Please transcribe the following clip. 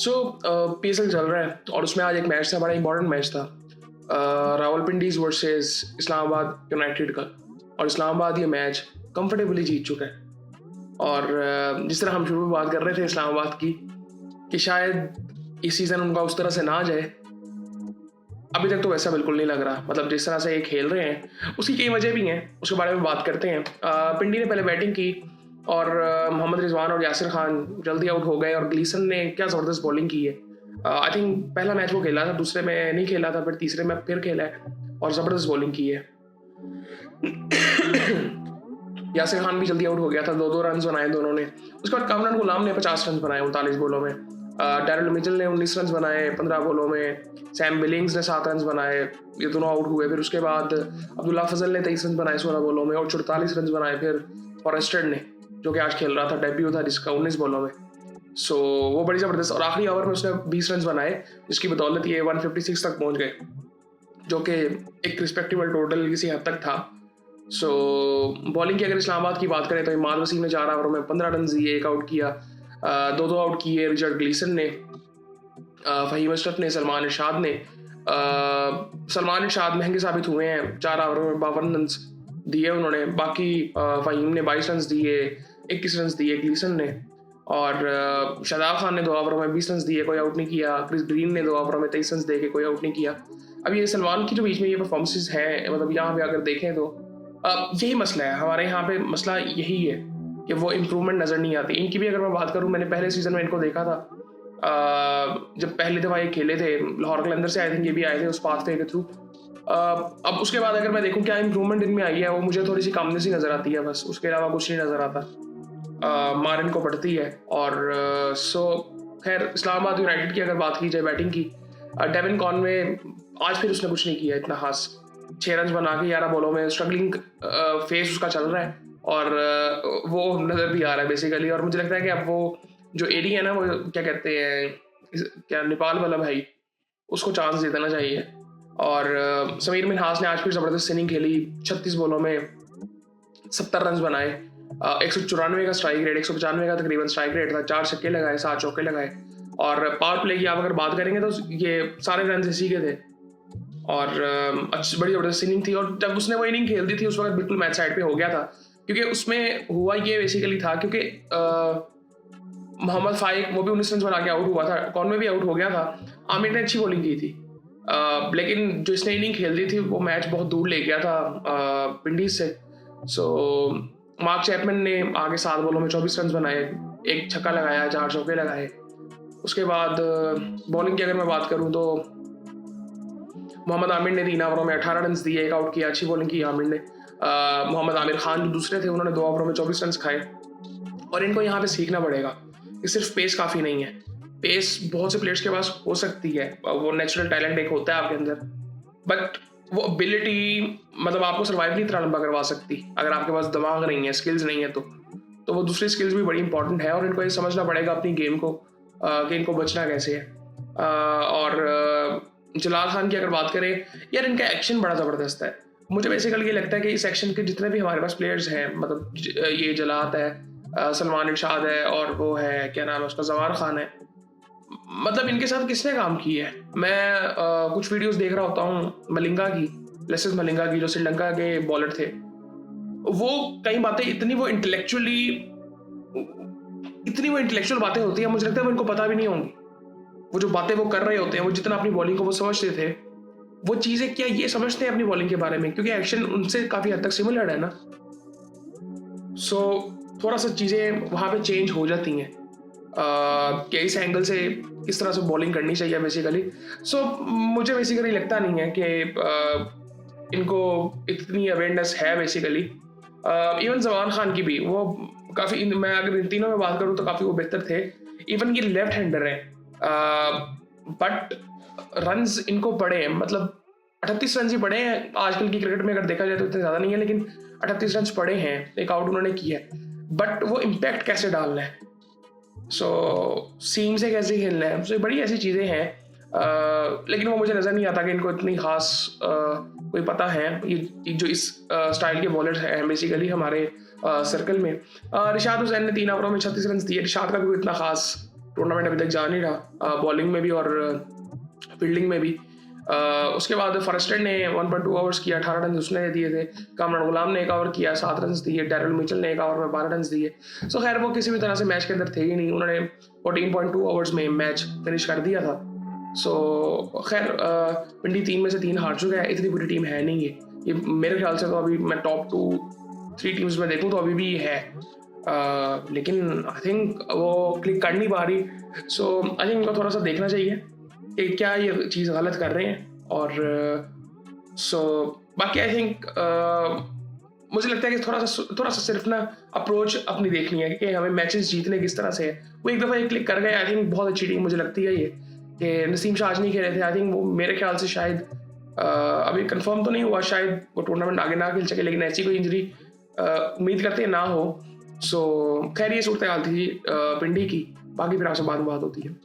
सो PSL चल रहा है और उसमें आज एक मैच था, बड़ा इंपॉर्टेंट मैच था, रावलपिंडीज वर्सेस इस्लामाबाद यूनाइटेड का। और इस्लामाबाद ये मैच कंफर्टेबली जीत चुका है। और जिस तरह हम शुरू में बात कर रहे थे इस्लामाबाद की कि शायद इस सीज़न उनका उस तरह से ना जाए, अभी तक तो वैसा बिल्कुल नहीं लग रहा। मतलब जिस तरह से ये खेल रहे हैं उसकी कई वजह भी हैं, उसके बारे में बात करते हैं। पिंडी ने पहले बैटिंग की और मोहम्मद रिजवान और यासिर खान जल्दी आउट हो गए और ग्लीसन ने क्या ज़बरदस्त बॉलिंग की है। आई थिंक पहला मैच वो खेला था, दूसरे में नहीं खेला था, फिर तीसरे में फिर खेला है और ज़बरदस्त बॉलिंग की है। यासिर खान भी जल्दी आउट हो गया था, 2-2 रन बनाए दोनों ने। उसके बाद कामरान गुलाम ने 50 रन बनाए 39 बॉलों में। डैरिल मिचेल ने 19 रन बनाए 15 बॉलों में। सैम बिलिंग्स ने 7 रन बनाए, ये दोनों आउट हुए। फिर उसके बाद अब्दुल्ला फजल ने 23 रन बनाए 16 बॉलों में और 44 रन बनाए फिर फॉरेस्टर ने, जो कि आज खेल रहा था, डेब्यू था जिसका 19 बॉलों में। सो वो बड़ी ज़बरदस्त। और आखिरी ओवर में उसने 20 रन बनाए, जिसकी बदौलत ये 156 तक पहुंच गए, जो कि एक रिस्पेक्टेबल टोटल किसी हद तक था। सो बॉलिंग की अगर इस्लामाबाद की बात करें तो इमाद वसीम ने 4 ओवरों में 15 रन दिए, एक आउट किया। 2-2 आउट किए रिचर्ड ग्लीसन ने, फ़हीम अशरफ ने, सलमान इरशाद ने। सलमान इरशाद महंगे साबित हुए हैं, 4 ओवरों में 52 रन दिए उन्होंने। बाकी फ़हीम ने 22 रन दिए, 21 रन दिए ग्लीसन ने। और शादाब खान ने 2 ओवरों में 20 रन दिए, कोई आउट नहीं किया। क्रिस ग्रीन ने 2 ओवरों में 23 रन दे के कोई आउट नहीं किया। अब ये सलमान की जो बीच में ये परफॉर्मेंसेस हैं, मतलब यहाँ पे अगर देखें तो यही मसला है हमारे यहाँ पे। मसला यही है कि वो इम्प्रूवमेंट नज़र नहीं आती। इनकी भी अगर मैं बात करूँ, मैंने पहले सीज़न में इनको देखा था, जब पहली दफ़ा ये खेले थे लाहौर कलंदर से, आई थिंक ये भी आए थे उस पाथवे के थ्रू। अब उसके बाद अगर मैं देखूँ क्या इम्प्रूवमेंट इनमें आई है, वो मुझे थोड़ी सी कमने सी नज़र आती है, बस उसके अलावा कुछ नहीं नज़र आता। मार इनको पड़ती है। और सो खैर इस्लामाबाद यूनाइटेड की अगर बात की जाए बैटिंग की, डेविन कॉनवे आज फिर उसने कुछ नहीं किया इतना खास। 6 रन बना के 11 बॉलों में, स्ट्रगलिंग फेस उसका चल रहा है और वो नज़र भी आ रहा है बेसिकली। और मुझे लगता है कि अब वो जो एडी है ना, वो क्या कहते हैं, क्या नेपाल वाला भाई, उसको चांस दे देना चाहिए। और समीर मिन्हास ने आज फिर ज़बरदस्त इनिंग खेली, 36 बॉलों में 70 रन बनाए। 194 का स्ट्राइक रेट, 195 का तकरीबन स्ट्राइक रेट था। 4 छक्के लगाए, 7 चौके लगाए। और पावर प्ले की आप अगर बात करेंगे तो ये सारे रन इसी के थे। और अच्छी बड़ी ज़बरदस्त इनिंग थी। और जब उसने वो इनिंग खेल दी थी उस वक्त बिल्कुल मैच साइड पे हो गया था, क्योंकि उसमें हुआ ये बेसिकली था, क्योंकि मोहम्मद फाइक वो भी 19 रन बना के आउट हुआ था, कॉनवे भी आउट हो गया था। आमिर ने अच्छी बॉलिंग की थी, लेकिन जो इसने इनिंग खेल दी थी वो मैच बहुत दूर ले गया था विंडीज से। सो मार्क चैपमैन ने आगे 7 बॉलों में 24 रन बनाए, एक छक्का लगाया, 4 चौके लगाए। उसके बाद बॉलिंग की अगर मैं बात करूं तो मोहम्मद आमिर ने 3 ओवरों में 18 रन दिए, एक आउट किया। अच्छी बॉलिंग की आमिर ने। मोहम्मद आमिर खान जो दूसरे थे, उन्होंने 2 ओवरों में 24 रन खाए। और इनको यहाँ पे सीखना पड़ेगा कि सिर्फ पेस काफ़ी नहीं है। पेस बहुत से प्लेयर्स के पास हो सकती है, वो नेचुरल टैलेंट एक होता है आपके अंदर, बट वो एबिलिटी मतलब आपको सर्वाइव नहीं इतना लंबा करवा सकती अगर आपके पास दिमाग नहीं है, स्किल्स नहीं है। तो वो दूसरी स्किल्स भी बड़ी इंपॉर्टेंट है और इनको ये समझना पड़ेगा अपनी गेम को कि इनको बचना कैसे है। और जलाल खान की अगर बात करें, यार इनका एक्शन बड़ा ज़बरदस्त है। मुझे बेसिकली ये लगता है कि इस एक्शन के जितने भी हमारे पास प्लेयर्स हैं, मतलब ये जलात है, सलमान इरशाद है, और वो है क्या नाम है उसका, जवार खान है, मतलब इनके साथ किसने काम की है। मैं कुछ वीडियोस देख रहा होता हूँ मलिंगा की, लेसिस मलिंगा की, जो श्रीलंका के बॉलर थे। वो कई बातें इतनी वो इंटेलेक्चुअल बातें होती है, मुझे लगता है वो इनको पता भी नहीं होंगी। वो जो बातें वो कर रहे होते हैं, वो जितना अपनी बॉलिंग को वो समझते थे, वो चीज़ें क्या ये समझते हैं अपनी बॉलिंग के बारे में, क्योंकि एक्शन उनसे काफ़ी हद तक सिमिलर है ना। सो थोड़ा सा चीज़ें वहाँ पे चेंज हो जाती हैं कि इस एंगल से किस तरह से बॉलिंग करनी चाहिए बेसिकली। सो मुझे बेसिकली लगता नहीं है कि इनको इतनी अवेयरनेस है बेसिकली। इवन जवान खान की भी वो काफ़ी, मैं अगर इन तीनों में बात करूँ तो काफ़ी वो बेहतर थे। इवन ये लेफ्ट हैंडर है, बट रन्स इनको पड़े हैं, मतलब 38 रन ही पड़े हैं आजकल की क्रिकेट में, अगर देखा जाए तो इतने ज़्यादा नहीं है, लेकिन 38 रन पड़े हैं, एक आउट उन्होंने किया है। बट वो इम्पैक्ट कैसे डालना है, सो सीम से कैसे खेलना है, सो बड़ी ऐसी चीज़ें हैं। लेकिन वो मुझे नज़र नहीं आता कि इनको इतनी खास कोई पता है। ये जो इस स्टाइल के बॉलर्स हैं बेसिकली हमारे सर्कल में। रिशाद हुसैन ने 3 ओवरों में 36 रन दिए। रिशाद का भी कोई इतना खास टूर्नामेंट अभी तक जा नहीं रहा, बॉलिंग में भी और फील्डिंग में भी। उसके बाद फॉरेस्टर ने 1.2 ओवर्स किया, 18 रन उसने दिए थे। कामरान गुलाम ने 1 ओवर किया, 7 रन दिए। डैरिल मिचेल ने 1 ओवर में 12 रन दिए। सो खैर वो किसी भी तरह से मैच के अंदर थे ही नहीं, उन्होंने 14.2 ओवर्स में मैच फिनिश कर दिया था। सो खैर पिंडी 3 में से 3 हार चुका है, इतनी बुरी टीम है नहीं ये मेरे ख्याल से। तो अभी मैं टॉप 2-3 टीम्स में देखूँ तो अभी भी है, लेकिन आई थिंक वो क्लिक कर नहीं पा रही। सो आई थिंक उनको थोड़ा सा देखना चाहिए कि क्या ये चीज़ गलत कर रहे हैं। और बाकी आई थिंक मुझे लगता है कि थोड़ा सा सिर्फ ना अप्रोच अपनी देखनी है कि हमें मैचेस जीतने किस तरह से है। वो एक दफ़ा ये क्लिक कर गए, आई थिंक बहुत अच्छी टीम मुझे लगती है ये, कि नसीम शाह आज नहीं खेले थे। आई थिंक वो मेरे ख्याल से शायद अभी कंफर्म तो नहीं हुआ, शायद वो टूर्नामेंट आगे ना खेल सके, लेकिन ऐसी कोई इंजरी उम्मीद करते हैं ना हो। सो खैर ये सूरत हाल थी पिंडी की, बाकी फिर आपसे बाद में बात होती है।